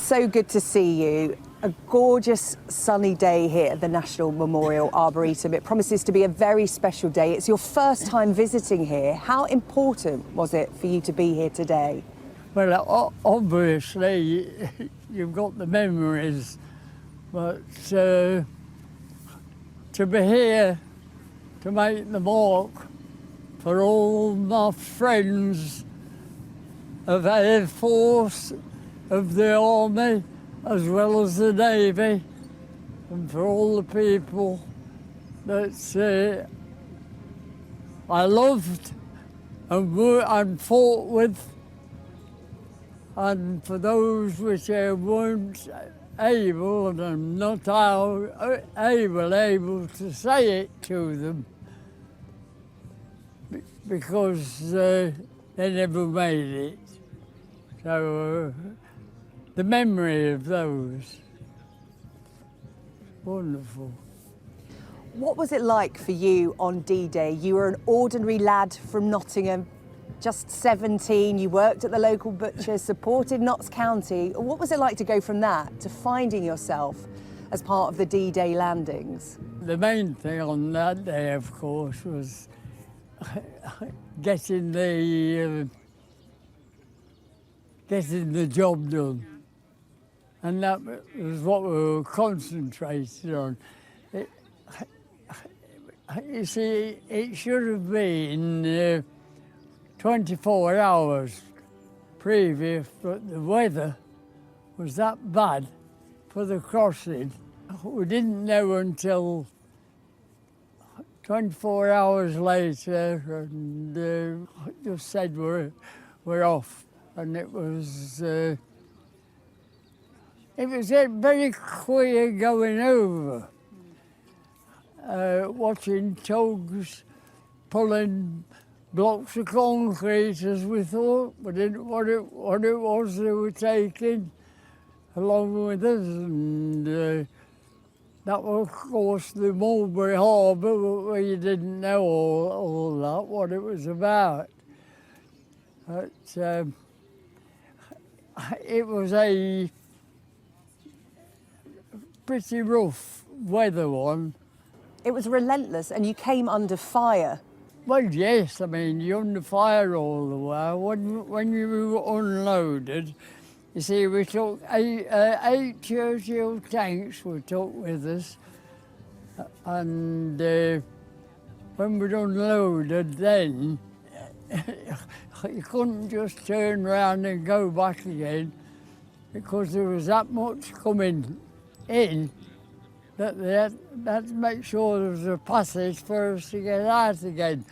so good to see you. A gorgeous sunny day here at the National Memorial Arboretum. It promises to be a very special day. It's your first time visiting here. How important was it for you to be here today? Well, obviously, you've got the memories, but to be here to make the mark for all my friends of Air Force, of the Army, as well as the Navy, and for all the people that I loved and fought with, and for those which I weren't able, and I'm not able to say it to them, because they never made it. So the memory of those, wonderful. What was it like for you on D-Day? You were an ordinary lad from Nottingham, just 17, you worked at the local butcher, supported Notts County. What was it like to go from that to finding yourself as part of the D-Day landings? The main thing on that day, of course, was getting the job done. And that was what we were concentrated on. You see, it should have been 24 hours previous, but the weather was that bad for the crossing. We didn't know until 24 hours later, and just said we're off. And it was very queer going over, watching tugs pulling blocks of concrete, as we thought. We didn't know what it was they were taking along with us, and that was, of course, the Mulberry Harbour, where you didn't know all that, what it was about. But it was a pretty rough weather one. It was relentless, and you came under fire. Well, yes, I mean, you're under fire all the while. When you were unloaded, you see, we took eight Churchill tanks we took with us, and when we'd unloaded then, you couldn't just turn around and go back again, because there was that much coming in that they had to make sure there was a passage for us to get out again.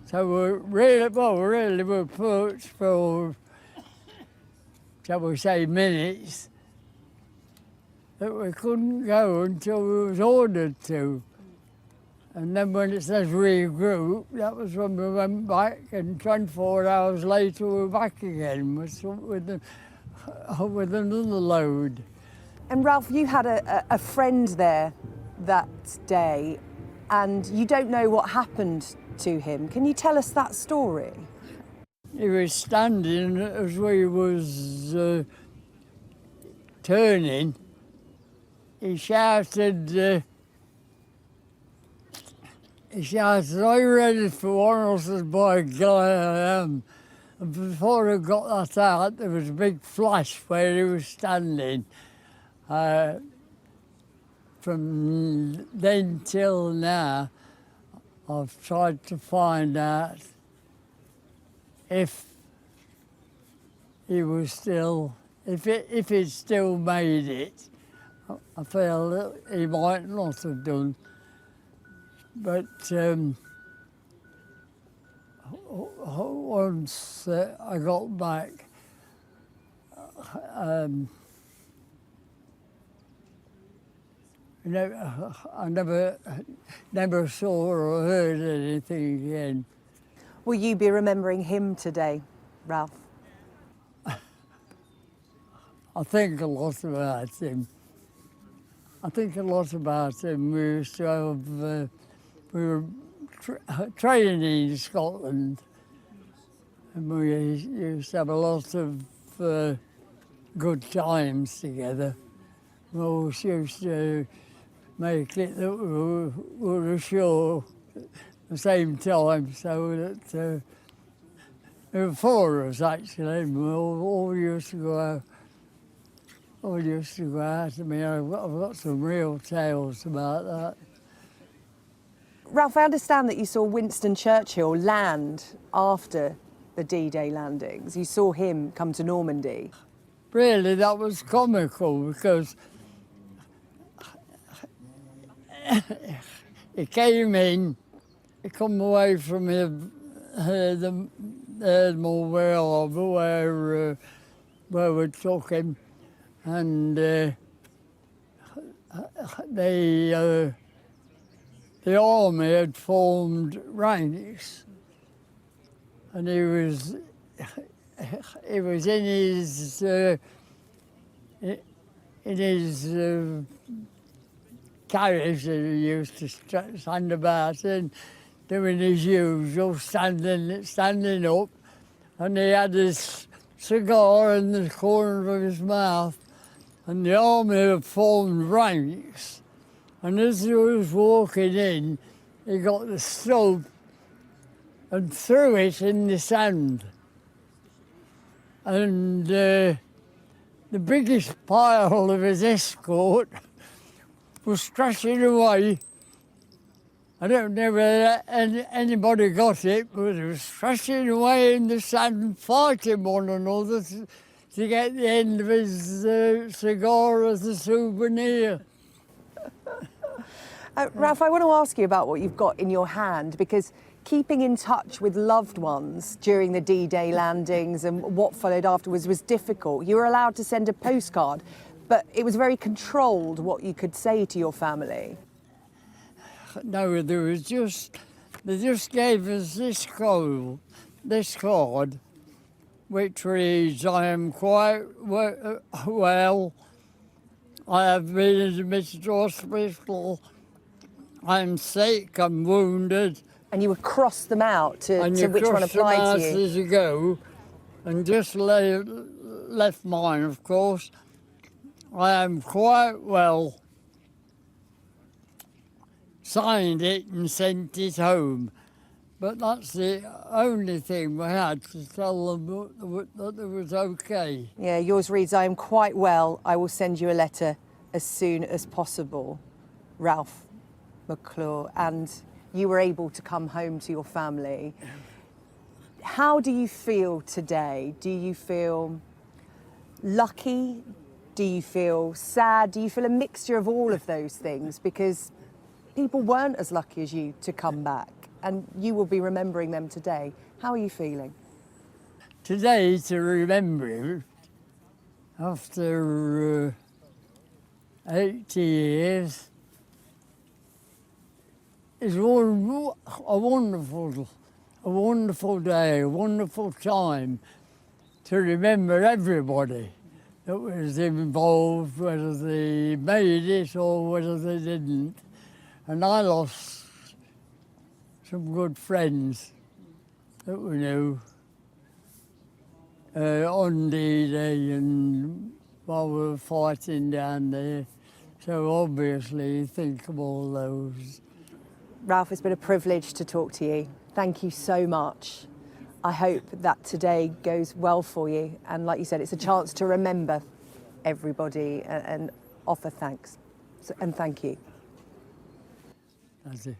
So we really were put for, shall we say, minutes, that we couldn't go until we was ordered to. And then when it says regroup, that was when we went back, and 24 hours later we were back again with another load. And Ralph, you had a friend there that day, and you don't know what happened to him. Can you tell us that story? He was standing as we was turning. He shouted, "Are you ready for one?" I said, "By God, I am." And before I got that out, there was a big flash where he was standing. From then till now, I've tried to find out if he was still, if he'd still made it. I feel that he might not have done. But once I got back, I never saw or heard anything again. Will you be remembering him today, Ralph? I think a lot about him. We used to have, we were training in Scotland, and we used to have a lot of good times together. We always used to make it that we were ashore at the same time, so that there were four of us actually, and we all used to go out. All used to go out. I mean, I've got some real tales about that. Ralph, I understand that you saw Winston Churchill land after the D-Day landings. You saw him come to Normandy. Really, that was comical because he came in, he come away from the where we took him, and the army had formed ranks, and he was in his carriage that he used to stand about in, doing his usual standing up, and he had his cigar in the corner of his mouth, and the army had formed ranks, and as he was walking in, he got the stub and threw it in the sand. And the biggest pile of his escort was thrashing away. I don't know whether anybody got it, but it was thrashing away in the sand, fighting one another to get the end of his cigar as a souvenir. Ralph, I want to ask you about what you've got in your hand, because keeping in touch with loved ones during the D-Day landings and what followed afterwards was difficult. You were allowed to send a postcard, but it was very controlled what you could say to your family. No, they just gave us this card, which reads, "I am quite well. I have been admitted to hospital. I'm sick, I'm wounded." And you would cross them out to which one applied to you. And you cross them out as you go, and just left mine, of course. "I am quite well." Signed it and sent it home. But that's the only thing we had to tell them that it was okay. Yeah, yours reads, "I am quite well. I will send you a letter as soon as possible." Ralph McClure. And you were able to come home to your family. How do you feel today? Do you feel lucky? Do you feel sad? Do you feel a mixture of all of those things? Because people weren't as lucky as you to come back, and you will be remembering them today. How are you feeling? Today, to remember it, after 80 years, is a wonderful day, a wonderful time to remember everybody that was involved, whether they made it or whether they didn't. And I lost some good friends that we knew on D-Day and while we were fighting down there. So obviously think of all those. Ralph, it's been a privilege to talk to you. Thank you so much. I hope that today goes well for you. And like you said, it's a chance to remember everybody and offer thanks. And thank you. That's it.